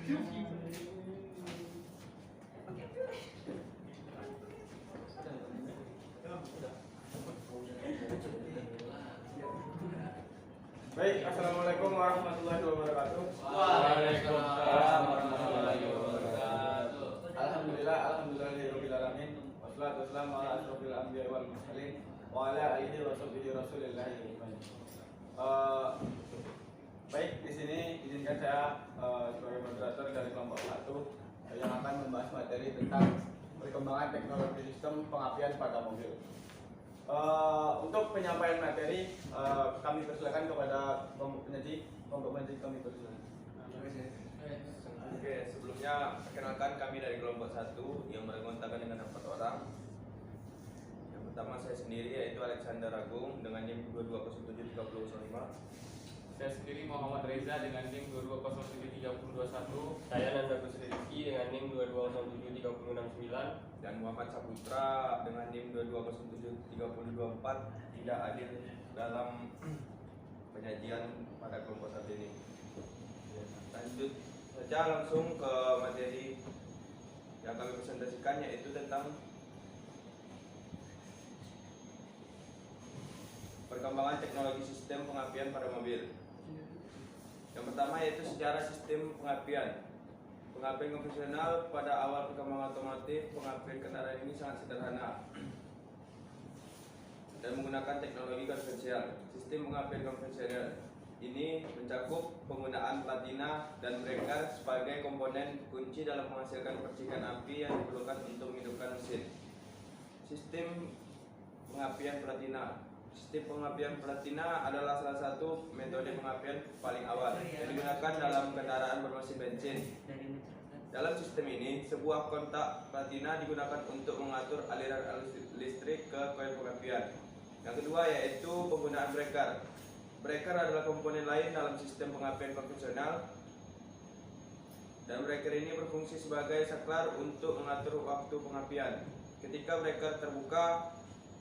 Baik, assalamualaikum warahmatullahi wabarakatuh. Waalaikumsalam warahmatullahi wabarakatuh. Alhamdulillahirabbil alamin. Wassalatu wassalamu ala asyrofil anbiya'i wal mursalin wa ala alihi wa sahbihi rasulillah ajmain. Baik, di sini izinkan saya sebagai moderator dari kelompok 1 yang akan membahas materi tentang perkembangan teknologi sistem pengapian pada mobil. Untuk penyampaian materi, kami persilakan kepada kelompok penyaji kami persilakan. Oke, sebelumnya perkenalkan kami dari kelompok 1 yang beranggotakan dengan 4 orang. Yang pertama saya sendiri yaitu Alexander Agung dengan NIM 22073005. Saya sendiri Muhammad Reza dengan NIM 22073021. Saya Nanda Kusri Rizky dengan NIM 22073069. Dan Muhammad Saputra dengan NIM 22073024 tidak hadir dalam penyajian pada kelompok 1 ini. Lanjut saja langsung ke materi yang kami presentasikan, yaitu tentang perkembangan teknologi sistem pengapian pada mobil. Yang pertama yaitu sejarah sistem pengapian. Pengapian konvensional pada awal perkembangan otomotif, pengapian kendaraan ini sangat sederhana dan menggunakan teknologi konvensional. Sistem pengapian konvensional ini mencakup penggunaan platina dan breaker sebagai komponen kunci dalam menghasilkan percikan api yang diperlukan untuk menghidupkan mesin. Sistem pengapian platina. Sistem pengapian platina adalah salah satu metode pengapian paling awal yang digunakan dalam kendaraan bermesin bensin. Dalam sistem ini, sebuah kontak platina digunakan untuk mengatur aliran listrik ke koil pengapian. Yang kedua yaitu penggunaan breaker. Breaker adalah komponen lain dalam sistem pengapian konvensional, dan breaker ini berfungsi sebagai saklar untuk mengatur waktu pengapian. Ketika breaker terbuka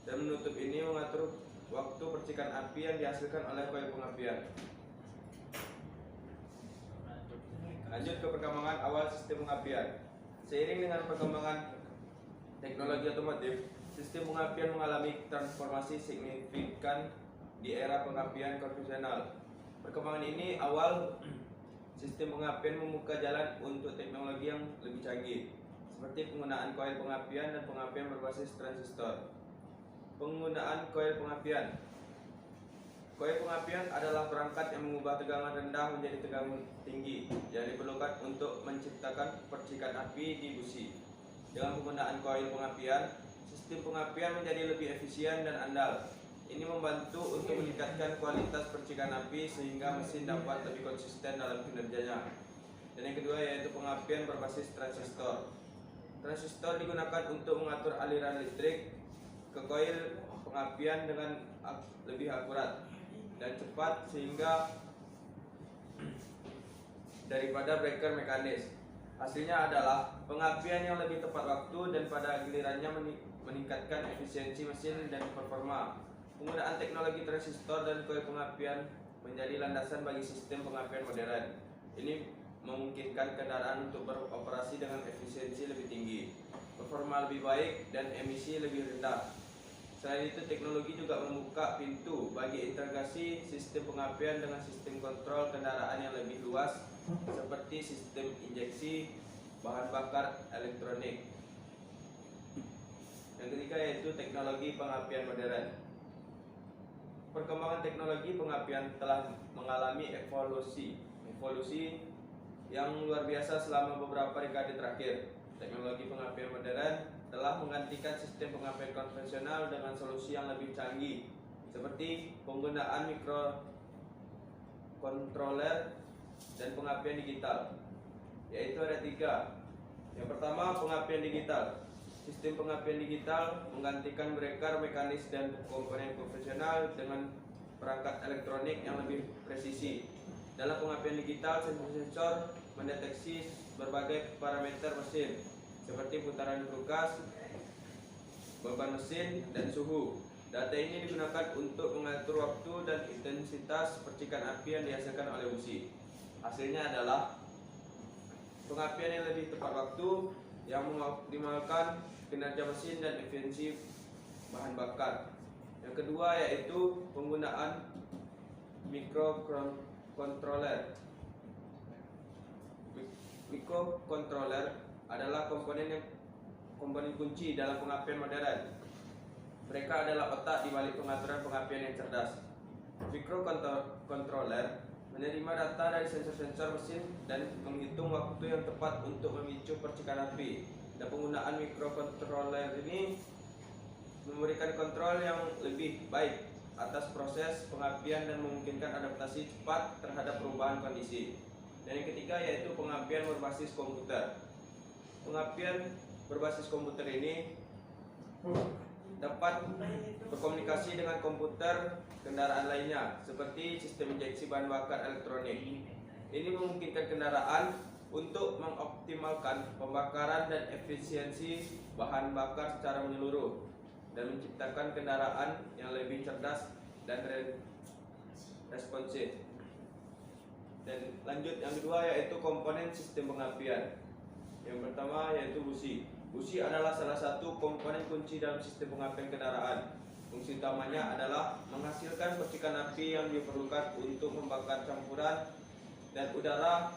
dan menutup ini mengatur waktu percikan api yang dihasilkan oleh koil pengapian. Lanjut ke perkembangan awal sistem pengapian. Seiring dengan perkembangan teknologi otomotif, sistem pengapian mengalami transformasi signifikan di era pengapian konvensional. Perkembangan ini awal sistem pengapian membuka jalan untuk teknologi yang lebih canggih, seperti penggunaan koil pengapian dan pengapian berbasis transistor. Penggunaan koil pengapian. Koil pengapian adalah perangkat yang mengubah tegangan rendah menjadi tegangan tinggi yang diperlukan untuk menciptakan percikan api di busi. Dengan penggunaan koil pengapian, sistem pengapian menjadi lebih efisien dan andal. Ini membantu untuk meningkatkan kualitas percikan api sehingga mesin dapat lebih konsisten dalam kinerjanya. Dan yang kedua yaitu pengapian berbasis transistor. Transistor digunakan untuk mengatur aliran listrik ke koil pengapian dengan lebih akurat dan cepat sehingga daripada breaker mekanis. Hasilnya adalah pengapian yang lebih tepat waktu dan pada gilirannya meningkatkan efisiensi mesin dan performa. Penggunaan teknologi transistor dan koil pengapian menjadi landasan bagi sistem pengapian modern. Ini memungkinkan kendaraan untuk beroperasi dengan efisiensi lebih tinggi, performa lebih baik, dan emisi lebih rendah. Selain itu, teknologi juga membuka pintu bagi integrasi sistem pengapian dengan sistem kontrol kendaraan yang lebih luas, seperti sistem injeksi bahan bakar elektronik. Yang ketiga yaitu teknologi pengapian modern. Perkembangan teknologi pengapian telah mengalami evolusi yang luar biasa selama beberapa dekade terakhir. Teknologi pengapian modern telah menggantikan sistem pengapian konvensional dengan solusi yang lebih canggih, seperti penggunaan microcontroller dan pengapian digital, yaitu ada 3. Yang pertama, pengapian digital. Sistem pengapian digital menggantikan breaker mekanis dan komponen konvensional dengan perangkat elektronik yang lebih presisi. Dalam pengapian digital, sensor mendeteksi berbagai parameter mesin, seperti putaran berkas, beban mesin, dan suhu. Data ini digunakan untuk mengatur waktu dan intensitas percikan api yang dihasilkan oleh busi. Hasilnya adalah pengapian yang lebih tepat waktu yang mengoptimalkan kinerja mesin dan efisiensi bahan bakar. Yang kedua yaitu penggunaan microcontroller. Microcontroller adalah komponen kunci dalam pengapian modern. Mereka adalah otak di balik pengaturan pengapian yang cerdas. Microcontroller menerima data dari sensor-sensor mesin dan menghitung waktu yang tepat untuk memicu percikan api. Dan penggunaan microcontroller ini memberikan kontrol yang lebih baik atas proses pengapian dan memungkinkan adaptasi cepat terhadap perubahan kondisi. Dan yang ketiga yaitu pengapian berbasis komputer. Pengapian berbasis komputer ini dapat berkomunikasi dengan komputer kendaraan lainnya seperti sistem injeksi bahan bakar elektronik. Ini memungkinkan kendaraan untuk mengoptimalkan pembakaran dan efisiensi bahan bakar secara menyeluruh dan menciptakan kendaraan yang lebih cerdas dan responsif. Dan lanjut yang kedua yaitu komponen sistem pengapian. Yang pertama yaitu busi. Busi adalah salah satu komponen kunci dalam sistem pengapian kendaraan. Fungsi utamanya adalah menghasilkan percikan api yang diperlukan untuk membakar campuran dan udara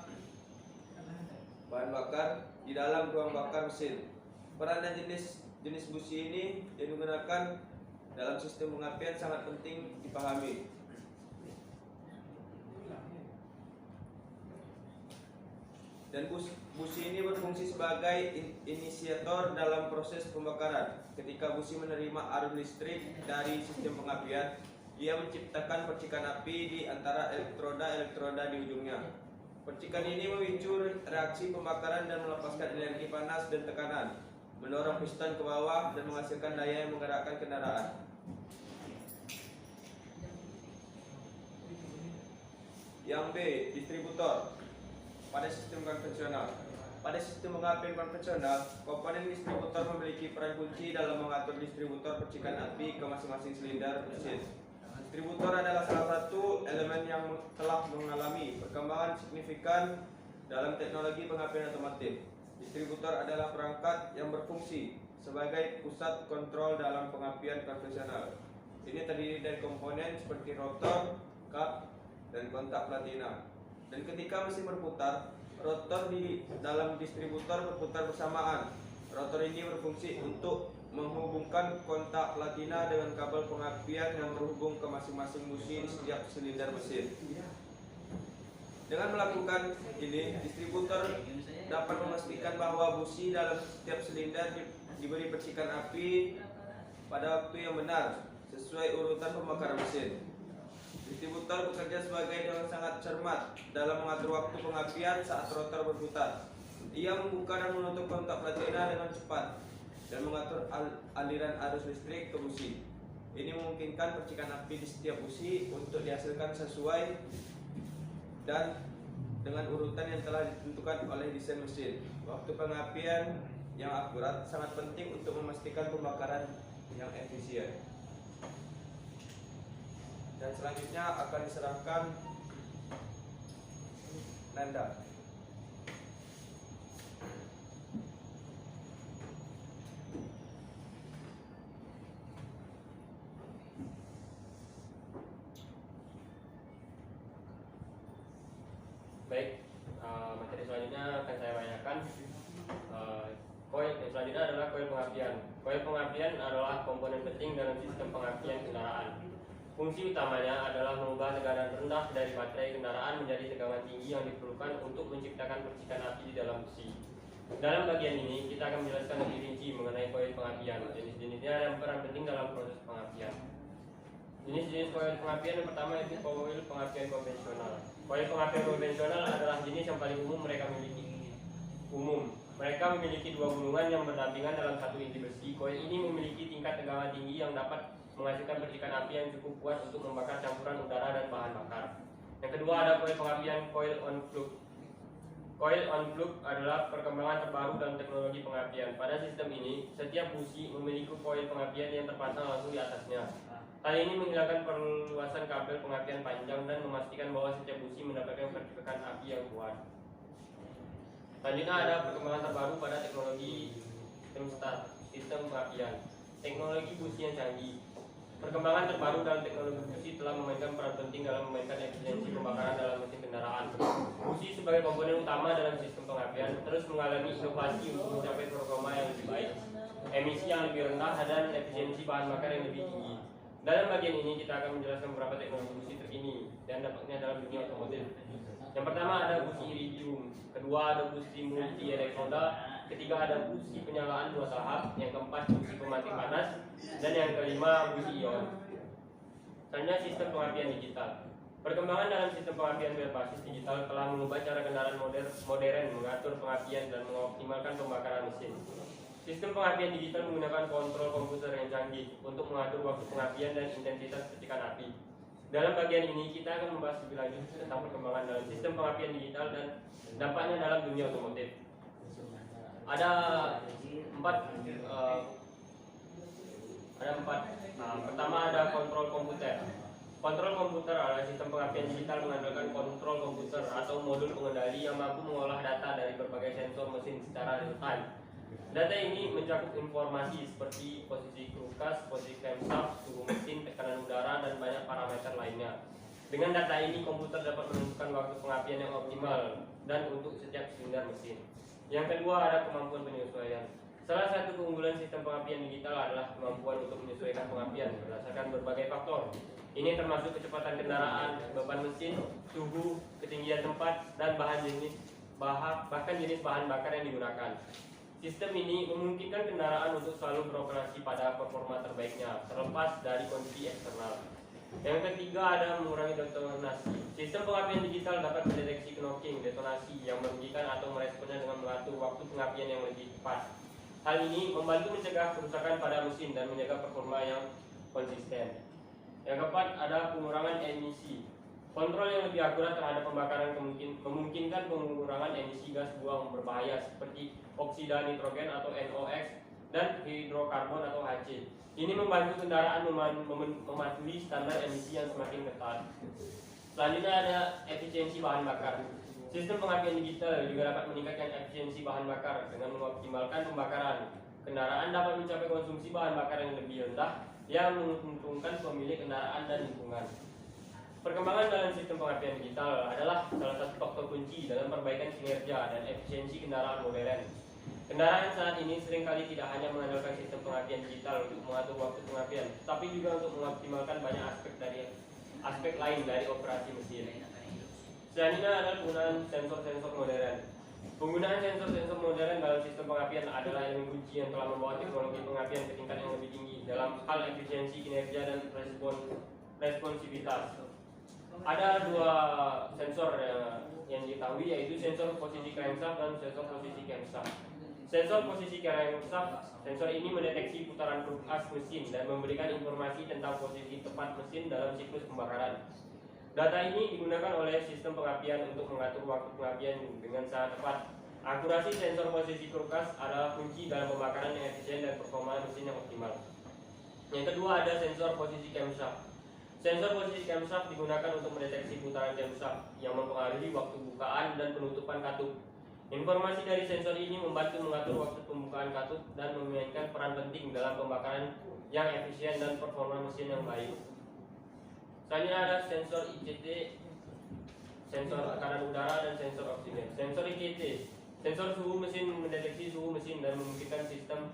bahan bakar di dalam ruang bakar mesin. Peran dan jenis busi ini yang digunakan dalam sistem pengapian sangat penting dipahami. Dan busi ini berfungsi sebagai inisiator dalam proses pembakaran. Ketika busi menerima arus listrik dari sistem pengapian, ia menciptakan percikan api di antara elektroda di ujungnya. Percikan ini memicu reaksi pembakaran dan melepaskan energi panas dan tekanan, mendorong piston ke bawah dan menghasilkan daya yang menggerakkan kendaraan. Yang B, distributor. Pada sistem konvensional. Pada sistem pengapian konvensional, komponen distributor memiliki peran kunci dalam mengatur distributor percikan api ke masing-masing silinder mesin. Distributor adalah salah satu elemen yang telah mengalami perkembangan signifikan dalam teknologi pengapian otomotif. Distributor adalah perangkat yang berfungsi sebagai pusat kontrol dalam pengapian konvensional. Ini terdiri dari komponen seperti rotor, kap, dan kontak platina. Dan ketika mesin berputar, rotor di dalam distributor berputar bersamaan. Rotor ini berfungsi untuk menghubungkan kontak platina dengan kabel pengapian yang terhubung ke masing-masing busi di setiap silinder mesin. Dengan melakukan ini, distributor dapat memastikan bahwa busi dalam setiap silinder diberi percikan api pada waktu yang benar sesuai urutan pembakaran mesin. Distributor bekerja dengan sangat cermat dalam mengatur waktu pengapian saat rotor berputar. Ia membuka dan menutup kontak platina dengan cepat dan mengatur aliran arus listrik ke busi. Ini memungkinkan percikan api di setiap busi untuk dihasilkan sesuai dan dengan urutan yang telah ditentukan oleh desain mesin. Waktu pengapian yang akurat sangat penting untuk memastikan pembakaran yang efisien. Dan selanjutnya akan diserahkan Nanda. Baik, materi selanjutnya akan saya bacakan. Koil yang selanjutnya adalah koil pengapian. Koil pengapian adalah komponen penting dalam sistem pengapian kendaraan. Fungsi utamanya adalah mengubah tekanan rendah dari baterai kendaraan menjadi tegangan tinggi yang diperlukan untuk menciptakan percikan api di dalam busi. Dalam bagian ini, kita akan menjelaskan lebih rinci mengenai koil pengapian. Jenis-jenisnya yang berperan penting dalam proses pengapian. Jenis-jenis koil pengapian yang pertama yaitu koil pengapian konvensional. Koil pengapian konvensional adalah jenis yang paling umum mereka miliki. Mereka memiliki dua gulungan yang berdampingan dalam satu inti besi. Koil ini memiliki tingkat tegangan tinggi yang dapat menghasilkan percikan api yang cukup kuat untuk membakar campuran udara dan bahan bakar. Yang kedua ada koil pengapian coil on plug. Coil on plug adalah perkembangan terbaru dalam teknologi pengapian. Pada sistem ini, setiap busi memiliki koil pengapian yang terpasang langsung di atasnya. Hal ini menghilangkan perluasan kabel pengapian panjang dan memastikan bahwa setiap busi mendapatkan percikan api yang kuat. Selanjutnya ada perkembangan terbaru pada teknologi thermostat, sistem pengapian, teknologi busi yang canggih. Perkembangan terbaru dalam teknologi busi telah memainkan peran penting dalam memainkan efisiensi pembakaran dalam mesin kendaraan. Busi sebagai komponen utama dalam sistem pengapian terus mengalami inovasi untuk mencapai performa yang lebih baik, emisi yang lebih rendah, dan efisiensi bahan bakar yang lebih tinggi. Dalam bagian ini kita akan menjelaskan beberapa teknologi busi terkini dan dampaknya dalam dunia otomotif. Yang pertama ada busi iridium, kedua ada busi multi elektroda, ketiga ada busi penyalaan dua tahap, yang keempat busi pemati panas, dan yang kelima busi ion. Selanjutnya sistem pengapian digital. Perkembangan dalam sistem pengapian berbasis digital telah mengubah cara kendaraan modern mengatur pengapian dan mengoptimalkan pembakaran mesin. Sistem pengapian digital menggunakan kontrol komputer yang canggih untuk mengatur waktu pengapian dan intensitas percikan api. Dalam bagian ini kita akan membahas lebih lanjut tentang perkembangan dalam sistem pengapian digital dan dampaknya dalam dunia otomotif. Ada empat. Pertama ada kontrol komputer. Kontrol komputer adalah sistem pengapian digital mengandalkan kontrol komputer atau modul pengendali yang mampu mengolah data dari berbagai sensor mesin secara real time. Data ini mencakup informasi seperti posisi krukas, posisi camshaft, suhu mesin, tekanan udara, dan banyak parameter lainnya. Dengan data ini, komputer dapat menentukan waktu pengapian yang optimal dan untuk setiap silinder mesin. Yang kedua ada kemampuan penyesuaian. Salah satu keunggulan sistem pengapian digital adalah kemampuan untuk menyesuaikan pengapian berdasarkan berbagai faktor. Ini termasuk kecepatan kendaraan, beban mesin, suhu, ketinggian tempat, dan bahkan jenis bahan bakar yang digunakan. Sistem ini memungkinkan kendaraan untuk selalu beroperasi pada performa terbaiknya, terlepas dari kondisi eksternal. Yang ketiga ada mengurangi detonasi. Sistem pengapian digital dapat mendeteksi knocking, detonasi yang merugikan atau meresponnya dengan mengatur waktu pengapian yang lebih tepat. Hal ini membantu mencegah kerusakan pada mesin dan menjaga performa yang konsisten. Yang keempat ada pengurangan emisi. Kontrol yang lebih akurat terhadap pembakaran memungkinkan pengurangan emisi gas buang berbahaya seperti oksida nitrogen atau NOx dan hidrokarbon atau HC. Ini membantu kendaraan mematuhi standar emisi yang semakin ketat. Selanjutnya ada efisiensi bahan bakar. Sistem pengapian digital juga dapat meningkatkan efisiensi bahan bakar dengan mengoptimalkan pembakaran. Kendaraan dapat mencapai konsumsi bahan bakar yang lebih rendah yang menguntungkan pemilik kendaraan dan lingkungan. Perkembangan dalam sistem pengapian digital adalah salah satu faktor kunci dalam perbaikan kinerja dan efisiensi kendaraan modern. Kendaraan saat ini seringkali tidak hanya mengandalkan sistem pengapian digital untuk mengatur waktu pengapian, tapi juga untuk mengoptimalkan banyak aspek lain dari operasi mesin. Selanjutnya adalah penggunaan sensor-sensor modern. Penggunaan sensor-sensor modern dalam sistem pengapian adalah elemen kunci yang telah membawa teknologi pengapian ke tingkat yang lebih tinggi dalam hal efisiensi kinerja dan responsivitas. Ada dua sensor yang diketahui, yaitu sensor posisi crankshaft dan sensor posisi camshaft. Sensor posisi crankshaft, sensor ini mendeteksi putaran krukas mesin dan memberikan informasi tentang posisi tepat mesin dalam siklus pembakaran. Data ini digunakan oleh sistem pengapian untuk mengatur waktu pengapian dengan sangat tepat. Akurasi sensor posisi krukas adalah kunci dalam pembakaran yang efisien dan performa mesin yang optimal. Yang kedua ada sensor posisi camshaft. Sensor posisi camshaft digunakan untuk mendeteksi putaran camshaft yang mempengaruhi waktu bukaan dan penutupan katup. Informasi dari sensor ini membantu mengatur waktu pembukaan katup dan memainkan peran penting dalam pembakaran yang efisien dan performa mesin yang baik. Selanjutnya ada sensor ICT, sensor tekanan udara, dan sensor oksigen. Sensor ICT, sensor suhu mesin mendeteksi suhu mesin dan memungkinkan sistem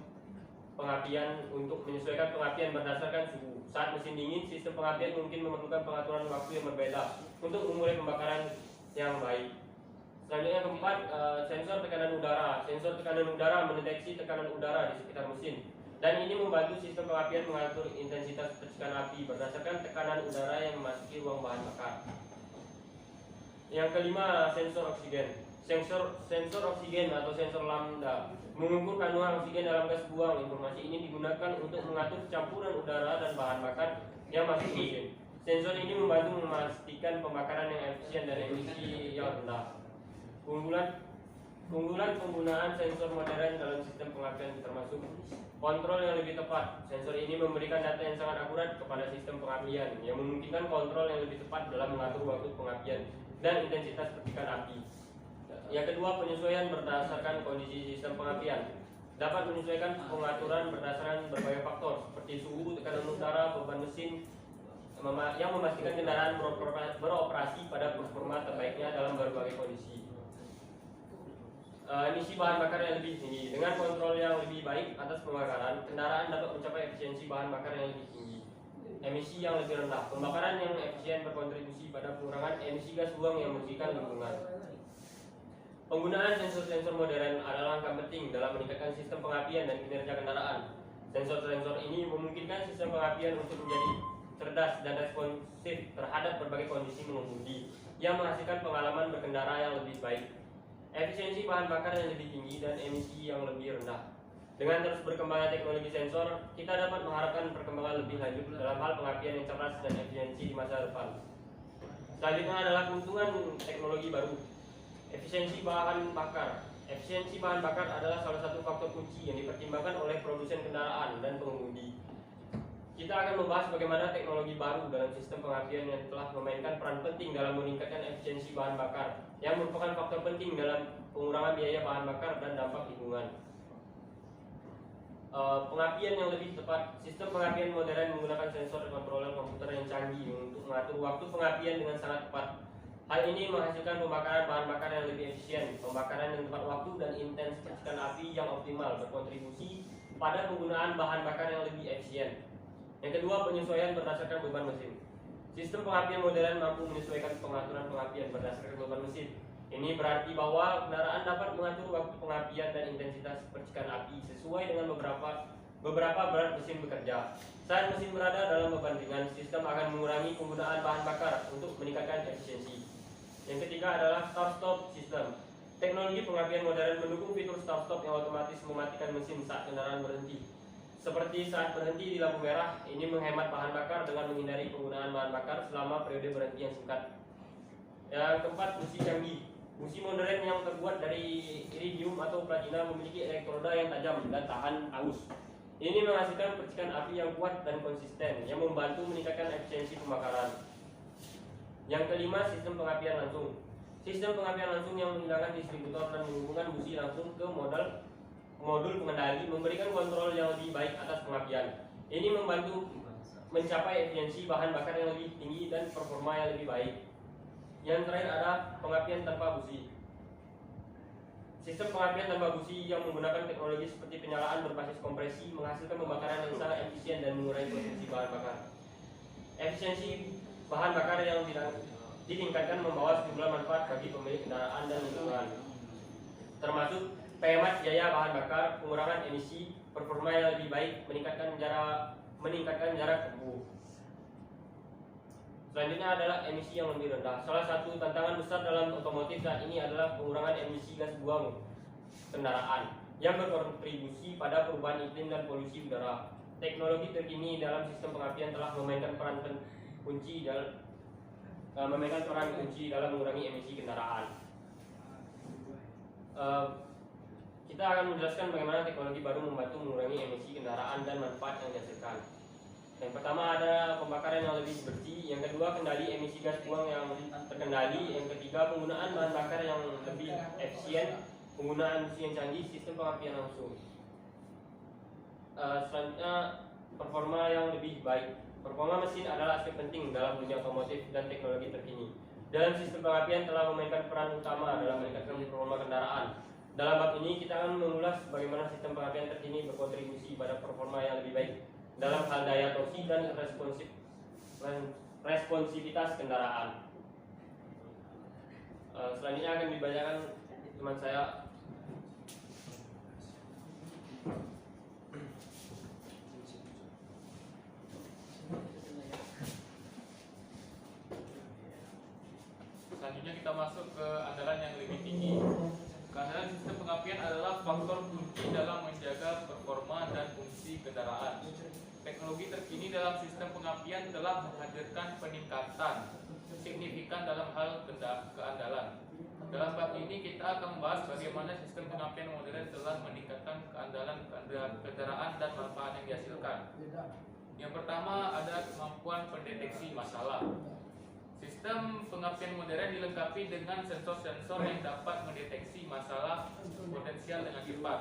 pengapian untuk menyesuaikan pengapian berdasarkan suhu. Saat mesin dingin, sistem pengapian mungkin memerlukan pengaturan waktu yang berbeda untuk memulai pembakaran yang baik. Selanjutnya keempat, sensor tekanan udara. Sensor tekanan udara mendeteksi tekanan udara di sekitar mesin dan ini membantu sistem pengapian mengatur intensitas percikan api berdasarkan tekanan udara yang memasuki ruang bahan bakar. Yang kelima, sensor oksigen. Sensor oksigen atau sensor lambda mengukur kandungan oksigen dalam gas buang. Informasi ini digunakan untuk mengatur campuran udara dan bahan bakar yang masuk ke mesin. Sensor ini membantu memastikan pembakaran yang efisien dan emisi yang rendah. Keunggulan penggunaan sensor modern dalam sistem pengapian termasuk kontrol yang lebih tepat. Sensor ini memberikan data yang sangat akurat kepada sistem pengapian yang memungkinkan kontrol yang lebih tepat dalam mengatur waktu pengapian dan intensitas percikan api. Yang kedua, penyesuaian berdasarkan kondisi sistem pengapian. Dapat menyesuaikan pengaturan berdasarkan berbagai faktor seperti suhu, tekanan udara, beban mesin, yang memastikan kendaraan beroperasi pada performa terbaiknya dalam berbagai kondisi. Emisi bahan bakar yang lebih tinggi. Dengan kontrol yang lebih baik atas pembakaran, kendaraan dapat mencapai efisiensi bahan bakar yang lebih tinggi. Emisi yang lebih rendah. Pembakaran yang efisien berkontribusi pada pengurangan emisi gas buang yang merugikan lingkungan. Penggunaan sensor-sensor modern adalah langkah penting dalam meningkatkan sistem pengapian dan kinerja kendaraan. Sensor-sensor ini memungkinkan sistem pengapian untuk menjadi cerdas dan responsif terhadap berbagai kondisi mengemudi, yang menghasilkan pengalaman berkendara yang lebih baik, efisiensi bahan bakar yang lebih tinggi, dan emisi yang lebih rendah. Dengan terus berkembangnya teknologi sensor, kita dapat mengharapkan perkembangan lebih lanjut dalam hal pengapian yang cerdas dan efisiensi di masa depan. Selanjutnya adalah keuntungan teknologi baru. Efisiensi bahan bakar. Efisiensi bahan bakar adalah salah satu faktor kunci yang dipertimbangkan oleh produsen kendaraan dan pengemudi. Kita akan membahas bagaimana teknologi baru dalam sistem pengapian yang telah memainkan peran penting dalam meningkatkan efisiensi bahan bakar, yang merupakan faktor penting dalam pengurangan biaya bahan bakar dan dampak lingkungan. Pengapian yang lebih tepat. Sistem pengapian modern menggunakan sensor dan kontroler komputer yang canggih untuk mengatur waktu pengapian dengan sangat tepat. Hal ini menghasilkan pembakaran bahan bakar yang lebih efisien, pembakaran yang tepat waktu, dan intens percikan api yang optimal, berkontribusi pada penggunaan bahan bakar yang lebih efisien. Yang kedua, penyesuaian berdasarkan beban mesin. Sistem pengapian modern mampu menyesuaikan pengaturan pengapian berdasarkan beban mesin. Ini berarti bahwa kendaraan dapat mengatur waktu pengapian dan intensitas percikan api sesuai dengan beberapa berat mesin bekerja. Saat mesin berada dalam beban ringan, sistem akan mengurangi penggunaan bahan bakar untuk meningkatkan efisiensi. Yang ketiga adalah start-stop system. Teknologi pengapian modern mendukung fitur start-stop yang otomatis mematikan mesin saat kendaraan berhenti. Seperti saat berhenti di lampu merah, ini menghemat bahan bakar dengan menghindari penggunaan bahan bakar selama periode berhenti yang singkat. Yang keempat, busi canggih. Busi modern yang terbuat dari iridium atau platina memiliki elektroda yang tajam dan tahan aus. Ini menghasilkan percikan api yang kuat dan konsisten, yang membantu meningkatkan efisiensi pembakaran. Yang kelima, sistem pengapian langsung. Sistem pengapian langsung yang menghilangkan distributor dan menghubungkan busi langsung ke modul pengendali memberikan kontrol yang lebih baik atas pengapian. Ini membantu mencapai efisiensi bahan bakar yang lebih tinggi dan performa yang lebih baik. Yang terakhir adalah pengapian tanpa busi. Sistem pengapian tanpa busi yang menggunakan teknologi seperti penyalaan berbasis kompresi menghasilkan pembakaran yang sangat efisien dan mengurangi konsumsi bahan bakar. Efisiensi bahan bakar yang ditingkatkan membawa sejumlah manfaat bagi pemilik kendaraan dan lingkungan, termasuk penghemat biaya bahan bakar, pengurangan emisi, performa yang lebih baik, meningkatkan jarak tempuh. Selanjutnya adalah emisi yang lebih rendah. Salah satu tantangan besar dalam otomotif saat ini adalah pengurangan emisi gas buang kendaraan yang berkontribusi pada perubahan iklim dan polusi udara. Teknologi terkini dalam sistem pengapian telah memainkan peran kunci dalam mengurangi emisi kendaraan. Kita akan menjelaskan bagaimana teknologi baru membantu mengurangi emisi kendaraan dan manfaat yang dihasilkan. Yang pertama ada pembakaran yang lebih bersih, yang kedua kendali emisi gas buang yang terkendali, yang ketiga penggunaan bahan bakar yang lebih efisien, penggunaan busi yang canggih, sistem pengapian langsung. Selanjutnya performa yang lebih baik. Performa mesin adalah aspek penting dalam dunia otomotif dan teknologi terkini. Dalam sistem pengapian telah memainkan peran utama dalam meningkatkan performa kendaraan. Dalam bab ini kita akan mengulas bagaimana sistem pengapian terkini berkontribusi pada performa yang lebih baik dalam hal daya torsi dan responsivitas kendaraan. Selanjutnya akan dibacakan teman saya. Selanjutnya kita masuk ke andalan yang lebih tinggi. Keandalan sistem pengapian adalah faktor kunci dalam menjaga performa dan fungsi kendaraan. Teknologi terkini dalam sistem pengapian telah menghadirkan peningkatan signifikan dalam hal keandalan. Dalam bab ini kita akan membahas bagaimana sistem pengapian modern telah meningkatkan keandalan kendaraan dan manfaat yang dihasilkan. Yang pertama ada kemampuan pendeteksi masalah. Sistem pengapian modern dilengkapi dengan sensor-sensor yang dapat mendeteksi masalah potensial dengan cepat.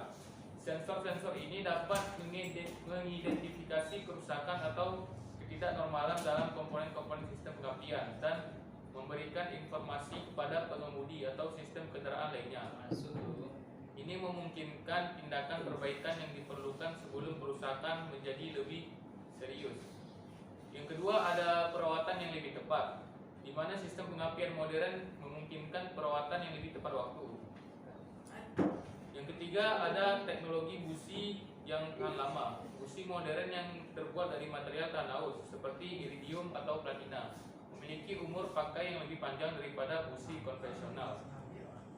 Sensor-sensor ini dapat mengidentifikasi kerusakan atau ketidaknormalan dalam komponen-komponen sistem pengapian dan memberikan informasi kepada pengemudi atau sistem kendaraan lainnya. Ini memungkinkan tindakan perbaikan yang diperlukan sebelum kerusakan menjadi lebih serius. Yang kedua, ada perawatan yang lebih tepat, di mana sistem pengapian modern memungkinkan perawatan yang lebih tepat waktu. Yang ketiga, ada teknologi busi yang tahan lama. Busi modern yang terbuat dari material tahan aus seperti iridium atau platina memiliki umur pakai yang lebih panjang daripada busi konvensional.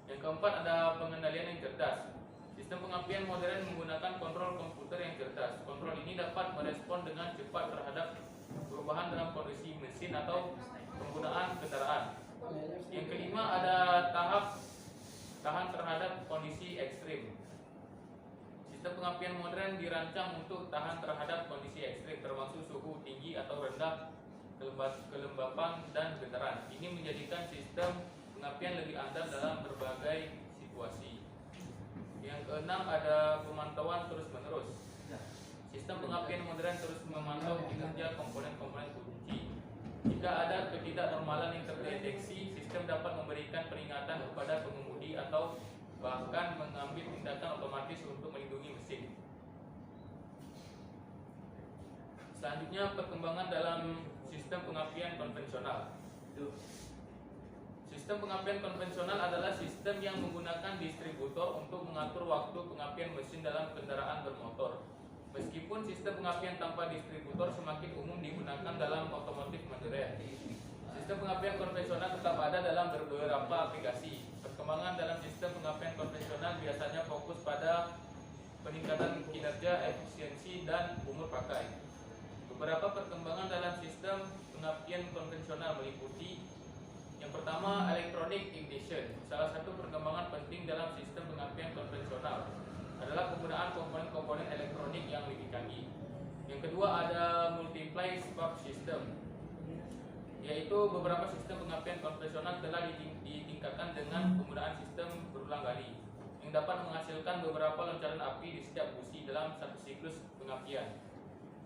Yang keempat, ada pengendalian yang cerdas. Sistem pengapian modern menggunakan kontrol komputer yang cerdas. Kontrol ini dapat merespon dengan cepat terhadap perubahan dalam kondisi mesin atau penggunaan kendaraan. Yang kelima, ada tahap tahan terhadap kondisi ekstrim. Sistem pengapian modern dirancang untuk tahan terhadap kondisi ekstrim, termasuk suhu tinggi atau rendah, kelembapan, dan getaran. Ini menjadikan sistem pengapian lebih andal dalam berbagai situasi. Yang keenam, ada pemantauan terus-menerus. Sistem pengapian modern terus memantau kinerja komponen-komponen kunci. Jika ada ketidaknormalan yang terdeteksi, sistem dapat memberikan peringatan kepada pengemudi atau bahkan mengambil tindakan otomatis untuk melindungi mesin. Selanjutnya, perkembangan dalam sistem pengapian konvensional. Sistem pengapian konvensional adalah sistem yang menggunakan distributor untuk mengatur waktu pengapian mesin dalam kendaraan bermotor. Meskipun sistem pengapian tanpa distributor semakin umum digunakan dalam otomotif modern, sistem pengapian konvensional tetap ada dalam beberapa aplikasi. Perkembangan dalam sistem pengapian konvensional biasanya fokus pada peningkatan kinerja, efisiensi, dan umur pakai. Beberapa perkembangan dalam sistem pengapian konvensional meliputi: yang pertama, electronic ignition. Salah satu perkembangan penting dalam sistem pengapian konvensional adalah penggunaan komponen-komponen elektronik yang lebih canggih. Yang kedua, ada multiply spark system, yaitu beberapa sistem pengapian konvensional telah ditingkatkan dengan penggunaan sistem berulang kali yang dapat menghasilkan beberapa loncaran api di setiap busi dalam satu siklus pengapian.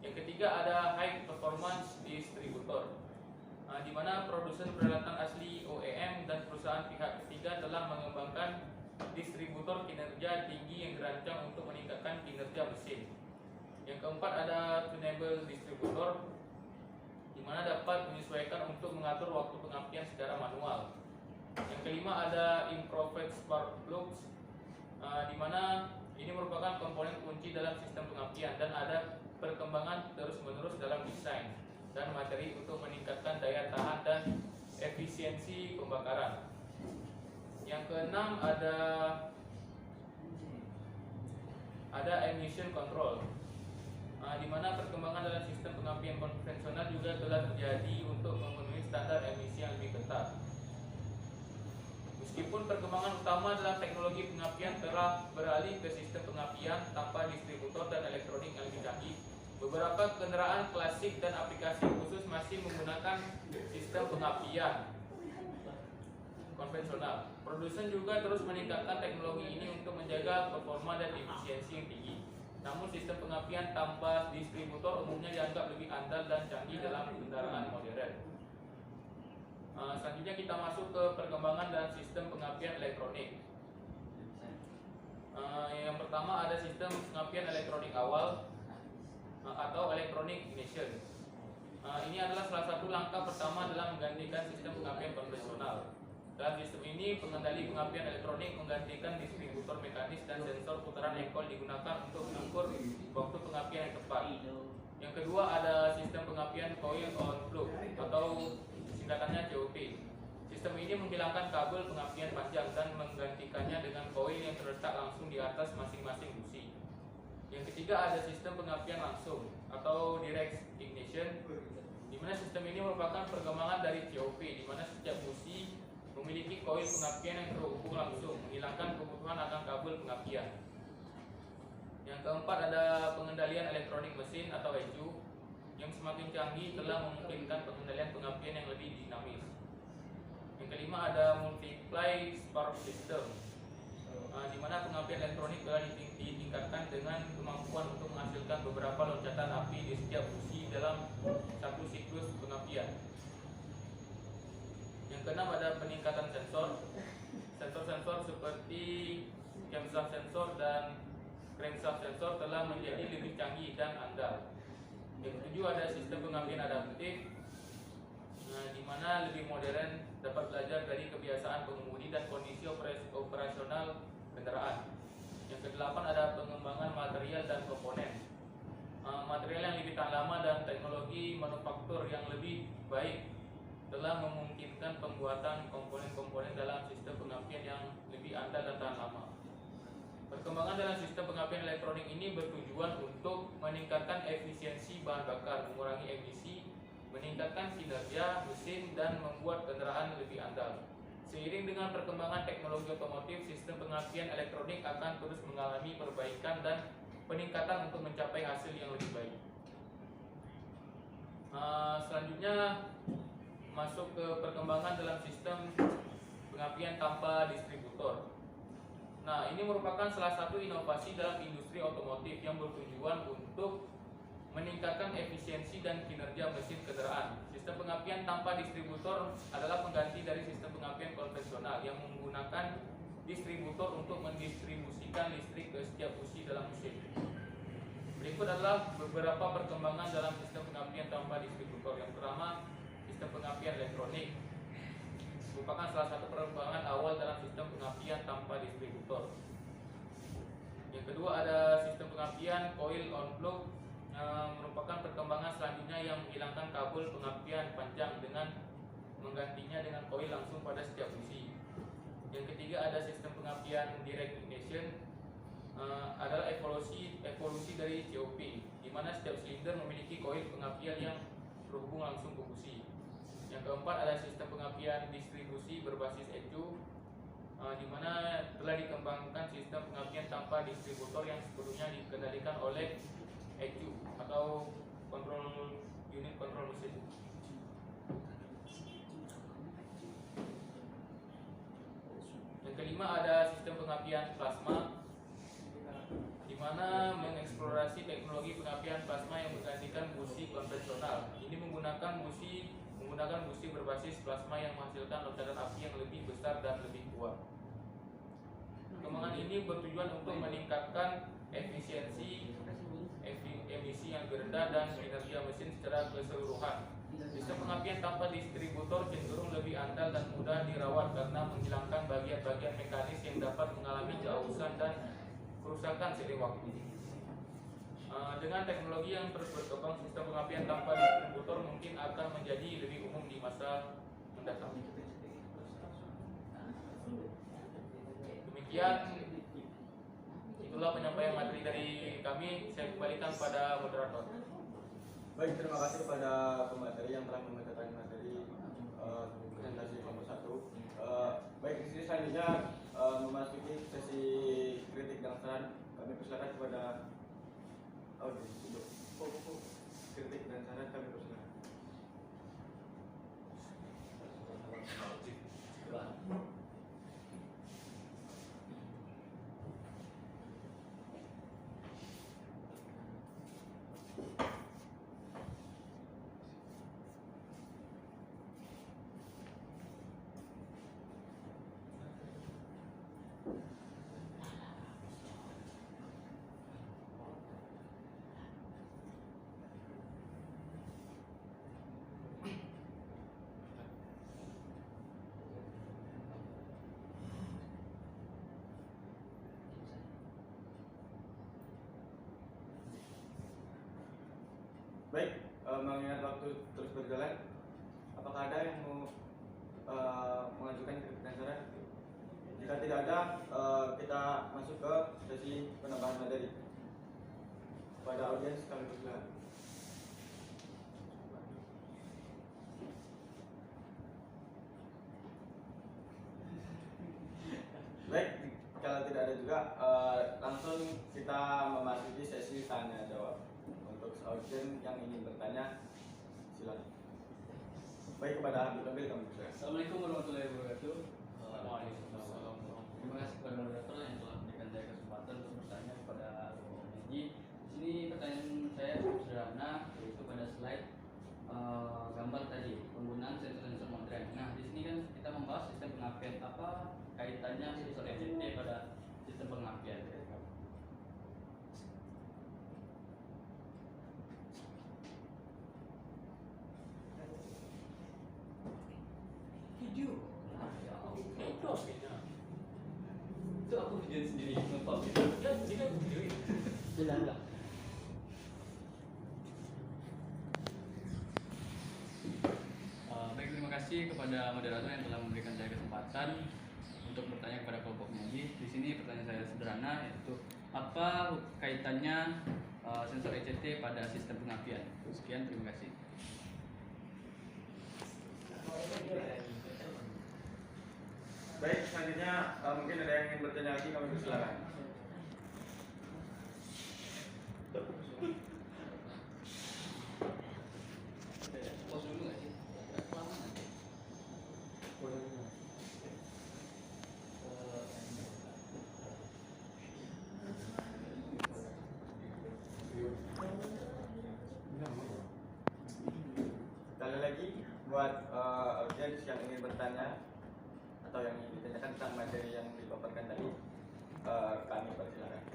Yang ketiga, ada high performance distributor, di mana produsen peralatan asli OEM dan perusahaan pihak ketiga telah mengembangkan distributor kinerja tinggi yang dirancang untuk meningkatkan kinerja mesin. Yang keempat, ada tunable distributor, di mana dapat menyesuaikan untuk mengatur waktu pengapian secara manual. Yang kelima, ada improved spark plugs, di mana ini merupakan komponen kunci dalam sistem pengapian dan ada perkembangan terus-menerus dalam desain dan materi untuk meningkatkan daya tahan dan efisiensi pembakaran. Yang keenam, ada emission control, di mana perkembangan dalam sistem pengapian konvensional juga telah terjadi untuk memenuhi standar emisi yang lebih ketat. Meskipun perkembangan utama dalam teknologi pengapian telah beralih ke sistem pengapian tanpa distributor dan elektronik yang lebih canggih, beberapa kendaraan klasik dan aplikasi khusus masih menggunakan sistem pengapian konvensional. Produsen juga terus meningkatkan teknologi ini untuk menjaga performa dan efisiensi yang tinggi. Namun sistem pengapian tanpa distributor umumnya dianggap lebih andal dan canggih dalam kendaraan modern. Selanjutnya kita masuk ke perkembangan dalam sistem pengapian elektronik. Yang pertama, ada sistem pengapian elektronik awal atau electronic ignition. Ini adalah salah satu langkah pertama dalam menggantikan sistem pengapian konvensional. Dalam sistem ini, pengendali pengapian elektronik menggantikan distributor mekanis dan sensor putaran engkol digunakan untuk mengukur waktu pengapian yang tepat. Yang kedua, ada sistem pengapian coil on plug atau singkatannya COP. Sistem ini menghilangkan kabel pengapian panjang dan menggantikannya dengan koil yang terletak langsung di atas masing-masing busi. Yang ketiga, ada sistem pengapian langsung atau direct ignition, di mana sistem ini merupakan perkembangan dari COP, di mana setiap busi memiliki koil pengapian yang terhubung langsung, menghilangkan kebutuhan akan kabel pengapian. Yang keempat, ada pengendalian elektronik mesin atau ECU yang semakin canggih telah memungkinkan pengendalian pengapian yang lebih dinamis. Yang kelima ada multiply spark system, di mana pengapian elektronik telah ditingkatkan dengan kemampuan untuk menghasilkan beberapa loncatan api di setiap busi dalam satu siklus pengapian. Yang keenam ada peningkatan sensor. Sensor-sensor seperti camshaft sensor dan crankshaft sensor telah menjadi lebih canggih dan andal. Yang ketujuh ada sistem pengapian adaptif, di mana lebih modern, dapat belajar dari kebiasaan pengemudi dan kondisi operasional kendaraan. Yang kedelapan ada pengembangan material dan komponen. Material yang lebih tahan lama dan teknologi manufaktur yang lebih baik telah memungkinkan pembuatan komponen-komponen dalam sistem pengapian yang lebih andal dan tahan lama. Perkembangan dalam sistem pengapian elektronik ini bertujuan untuk meningkatkan efisiensi bahan bakar, mengurangi emisi, meningkatkan kinerja mesin, dan membuat kendaraan lebih andal. Seiring dengan perkembangan teknologi otomotif, sistem pengapian elektronik akan terus mengalami perbaikan dan peningkatan untuk mencapai hasil yang lebih baik. Selanjutnya masuk ke perkembangan dalam sistem pengapian tanpa distributor. Nah, ini merupakan salah satu inovasi dalam industri otomotif yang bertujuan untuk meningkatkan efisiensi dan kinerja mesin kendaraan. Sistem pengapian tanpa distributor adalah pengganti dari sistem pengapian konvensional yang menggunakan distributor untuk mendistribusikan listrik ke setiap busi dalam mesin. Berikut adalah beberapa perkembangan dalam sistem pengapian tanpa distributor. Yang pertama, sistem pengapian elektronik merupakan salah satu perkembangan awal dalam sistem pengapian tanpa distributor. Yang kedua ada sistem pengapian coil on plug, merupakan perkembangan selanjutnya yang menghilangkan kabel pengapian panjang dengan menggantinya dengan coil langsung pada setiap busi. Yang ketiga ada sistem pengapian direct ignition, adalah evolusi dari COP, di mana setiap silinder memiliki coil pengapian yang berhubung langsung ke busi. Yang keempat ada sistem pengapian distribusi berbasis ECU, di mana telah dikembangkan sistem pengapian tanpa distributor yang sebelumnya dikendalikan oleh ECU atau unit kontrol mesin. Yang kelima ada sistem pengapian plasma, di mana mengeksplorasi teknologi pengapian plasma yang menggantikan busi konvensional. Ini menggunakan busi berbasis plasma yang menghasilkan loncatan api yang lebih besar dan lebih kuat. Perkembangan ini bertujuan untuk meningkatkan efisiensi, emisi yang rendah, dan kinerja mesin secara keseluruhan. Sistem pengapian tanpa distributor cenderung lebih andal dan mudah dirawat karena menghilangkan bagian-bagian mekanis yang dapat mengalami keausan dan kerusakan seiring waktu. Dengan teknologi yang terus berkembang, sistem pengapian tanpa distributor mungkin akan menjadi lebih umum di masa mendatang. Demikian, itulah penyampaian materi dari kami. Saya kembalikan pada moderator. Baik, terima kasih kepada pemateri yang telah membacakan materi presentasi kelompok 1. Baik, di sini selanjutnya memasuki sesi kritik dan saran. Kami persilakan kepada kritik dan saran, kami persilakan. Baik, mengingat waktu terus berjalan, apakah ada yang mau mengajukan kritik dan saran? Jika tidak ada, kita masuk ke sesi penambahan materi. Pada audiens kami persilakan. Baik, kalau tidak ada juga, langsung kita memasuki sesi tanya jawab. Untuk audiens yang ingin bertanya, silakan. Baik, kepada Habib Nabil kami persilakan. Assalamualaikum warahmatullahi wabarakatuh. Waalaikumsalam. Terima kasih kepada moderator yang telah memberikan saya kesempatan untuk bertanya kepada Bapak Menji. Di sini pertanyaan saya cukup sederhana, yaitu pada slide gambar tadi penggunaan sensor-sensor modern. Nah, di sini kan kita membahas sistem pengapian, apa kaitannya sensor ECT pada sistem pengapian? Video. Itu apinya. Itu aku videoin sendiri, ngepop gitu. Ya, jadi kan videoin. Jelas. Baik, terima kasih kepada moderator yang telah memberikan saya kesempatan untuk bertanya kepada kelompok penyaji. Di sini pertanyaan saya sederhana, yaitu apa kaitannya sensor ECT pada sistem pengapian? Sekian, terima kasih. Baik, selanjutnya mungkin ada yang ingin bertanya lagi, kami persilakan. Pause dulu nggak sih? Lama nanti. Sekali lagi buat audiens yang ingin bertanya atau yang ingin ditanyakan tentang materi yang dipaparkan tadi, kami persilakan.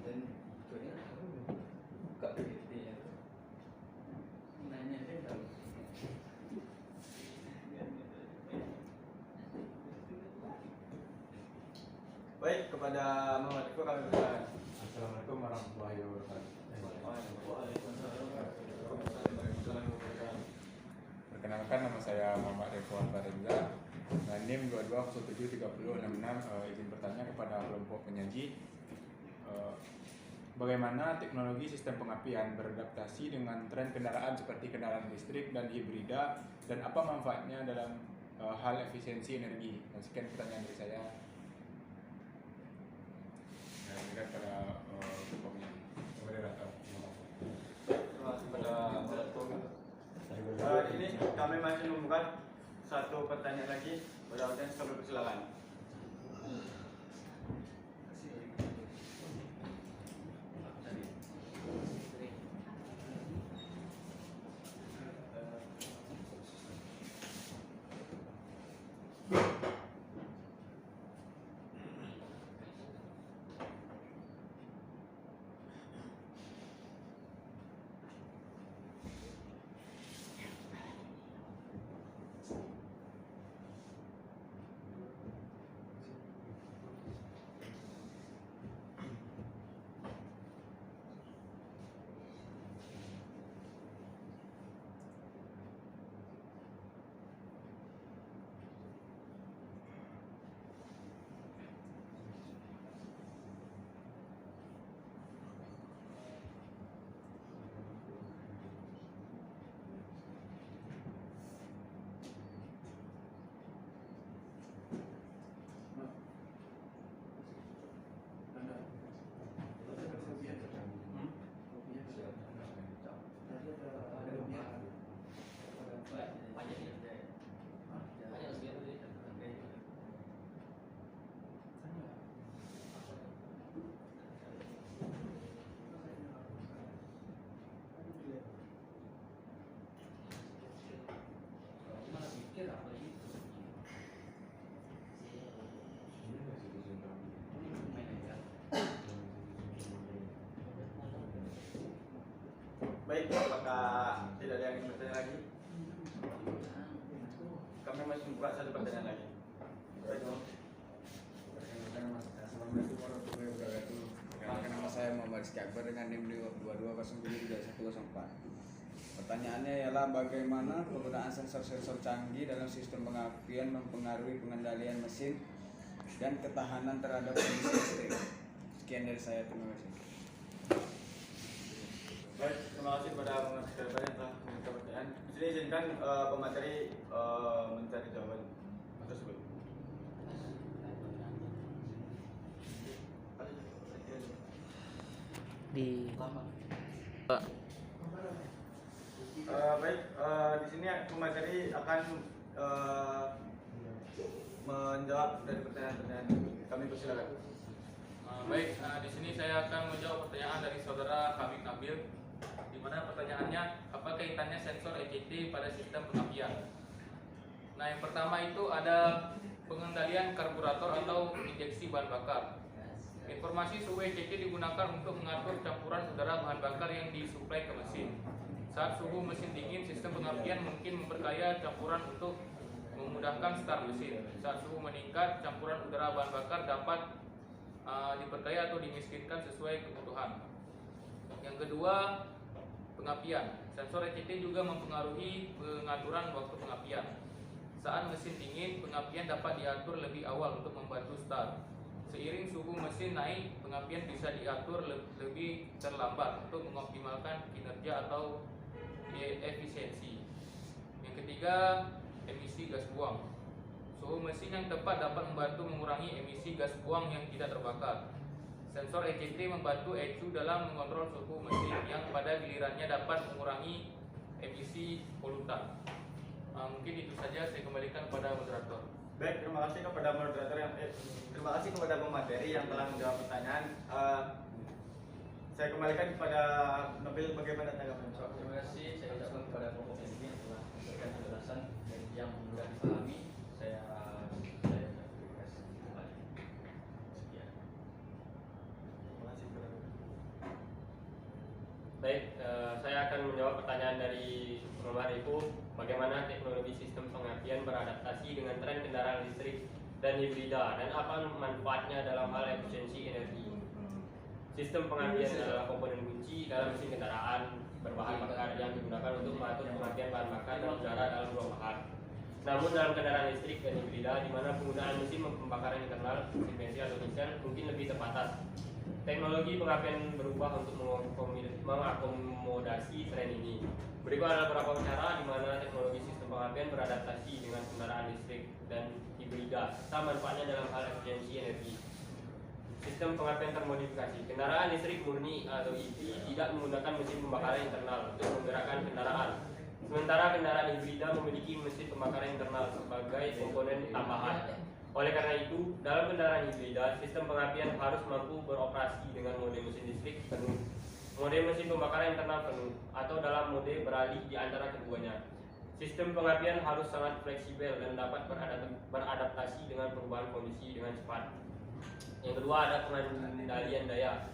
Dan buka PPT ya. Nanya dia tahu. Baik, kepada Muhammad Eko kami persilakan. Assalamualaikum warahmatullahi wabarakatuh. Perkenalkan, nama saya Muhammad Eko Albarenza, NIM 22073066. Izin bertanya kepada kelompok penyaji, bagaimana teknologi sistem pengapian beradaptasi dengan tren kendaraan seperti kendaraan listrik dan hibrida, dan apa manfaatnya dalam hal efisiensi energi? Dan sekian pertanyaan dari saya. Berikan pada kelompoknya. Moderator. Terima kasih kepada Muhammad Eko. Ini kami masih membuka satu pertanyaan lagi, pada audiens kami persilakan. Baik, apakah tidak ada yang ingin bertanya lagi? Kami masih membuka satu pertanyaan lagi. Baik, Assalamualaikum warahmatullahi wabarakatuh. Perkenalkan, nama saya Muhammad Rizky Akbar dengan NIM 22073104. Pertanyaannya ialah bagaimana penggunaan sensor-sensor canggih dalam sistem pengapian mempengaruhi pengendalian mesin dan ketahanan terhadap kondisi listrik. Sekian dari saya, terima kasih. Baik, terima kasih kepada pemateri yang telah memberikan pertanyaan. Di sini izinkan pemateri mencari jawaban tersebut. Baik, di sini pemateri akan menjawab dari pertanyaan-pertanyaan. Kami persilakan. Baik, di sini saya akan menjawab pertanyaan dari saudara Habib Nabil, di mana pertanyaannya apa kaitannya sensor ECT pada sistem pengapian. Nah, yang pertama itu ada pengendalian karburator atau injeksi bahan bakar. Informasi suhu ECT digunakan untuk mengatur campuran udara bahan bakar yang disuplai ke mesin. Saat suhu mesin dingin, sistem pengapian mungkin memperkaya campuran untuk memudahkan start mesin. Saat suhu meningkat, campuran udara bahan bakar dapat diperkaya atau dimiskinkan sesuai kebutuhan. Yang kedua, pengapian. Sensor ECT juga mempengaruhi pengaturan waktu pengapian. Saat mesin dingin, pengapian dapat diatur lebih awal untuk membantu start. Seiring suhu mesin naik, pengapian bisa diatur lebih terlambat untuk mengoptimalkan kinerja atau efisiensi. Yang ketiga, emisi gas buang. Suhu mesin yang tepat dapat membantu mengurangi emisi gas buang yang tidak terbakar. Sensor ECT membantu ECU dalam mengontrol suhu mesin yang pada gilirannya dapat mengurangi emisi polutan. Mungkin itu saja, saya kembalikan kepada moderator. Baik, terima kasih kepada moderator terima kasih kepada pemateri yang telah menjawab pertanyaan. Saya kembalikan kepada Nabil, bagaimana tanggapan? Terima kasih saya ucapkan kepada kelompok ini yang telah memberikan penjelasan yang mudah dipahami. Saya terima kasih kembali. Sekian. Terima kasih kepada Baik, saya akan menjawab pertanyaan dari Muhammad Rifu. Bagaimana teknologi sistem pengapian beradaptasi dengan tren kendaraan listrik dan hibrida, dan apa manfaatnya dalam hal efisiensi energi. Sistem pengapian adalah komponen kunci dalam mesin kendaraan berbahan bakar yang digunakan untuk mengatur pengapian bahan bakar dan udara dalam ruang bakar. Namun dalam kendaraan listrik dan hibrida, di mana penggunaan mesin pembakaran internal, mesin bensin atau diesel mungkin lebih terbatas, teknologi pengapian berubah untuk mengakomodasi tren ini. Berikut adalah beberapa cara di mana teknologi sistem pengapian beradaptasi dengan kendaraan listrik dan hibrida serta manfaatnya dalam hal efisiensi energi. Sistem pengapian termodifikasi. Kendaraan listrik murni atau EV tidak menggunakan mesin pembakaran internal untuk menggerakkan kendaraan. Sementara kendaraan hibrida memiliki mesin pembakaran internal sebagai komponen tambahan. Oleh karena itu, dalam kendaraan hibrida, sistem pengapian harus mampu beroperasi dengan mode mesin listrik penuh, mode mesin pembakaran internal penuh, atau dalam mode beralih di antara keduanya. Sistem pengapian harus sangat fleksibel dan dapat beradaptasi dengan perubahan kondisi dengan cepat. Yang kedua ada pengendalian daya.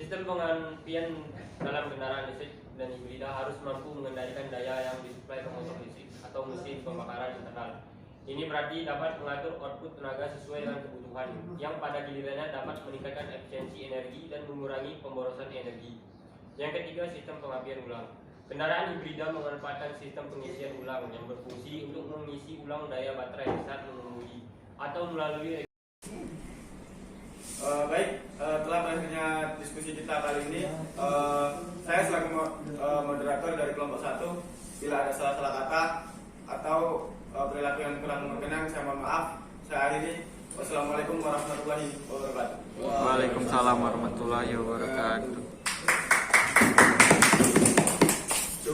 Sistem pengapian dalam kendaraan listrik dan hibrida harus mampu mengendalikan daya yang disuplai ke motor listrik atau mesin pembakaran internal. Ini berarti dapat mengatur output tenaga sesuai dengan kebutuhan, yang pada gilirannya dapat meningkatkan efisiensi energi dan mengurangi pemborosan energi. Yang ketiga, sistem pengapian ulang. Kendaraan hibrida memanfaatkan sistem pengisian ulang yang berfungsi untuk mengisi ulang daya baterai saat mengemudi atau melalui baik, telah berakhirnya diskusi kita kali ini. Saya selaku moderator dari kelompok 1, bila ada salah-salah kata atau perilaku yang kurang berkenan, saya mohon maaf. Saya akhiri. Wassalamualaikum warahmatullahi wabarakatuh. Waalaikumsalam warahmatullahi wabarakatuh.